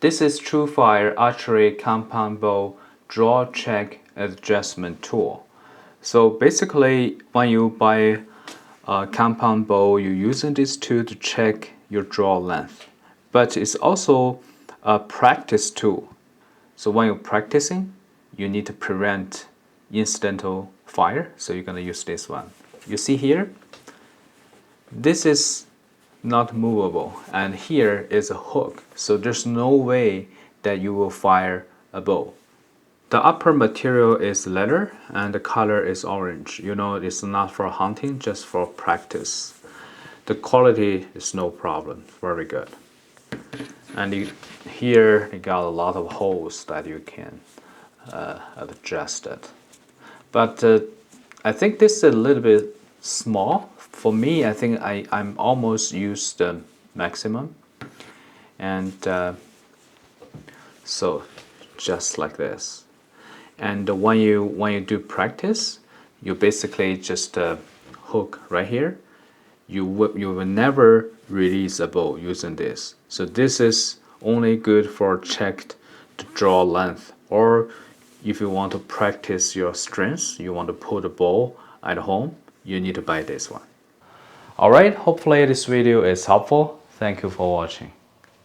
This is TruFire Archery Compound Bow Draw Check Adjustment Tool. So basically, when you buy a compound bow, you're using this tool to check your draw length. But it's also a practice tool. So when you're practicing, you need to prevent incidental fire. So you're going to use this one. You see here, this is not movable, and here is a hook, so there's no way that you will fire a bow. The upper material is leather and the color is orange. You know, it's not for hunting, just for practice. The quality is no problem, very good. And here you got a lot of holes that you can adjust it. But I think this is a little bit small. For me, I think I'm almost used the maximum. And so just like this. And when you do practice, you basically just hook right here. You will never release a bow using this. So this is only good for checked to draw length, or if you want to practice your strengths, you want to put a bow at home, you need to buy this one. Alright, hopefully this video is helpful. Thank you for watching.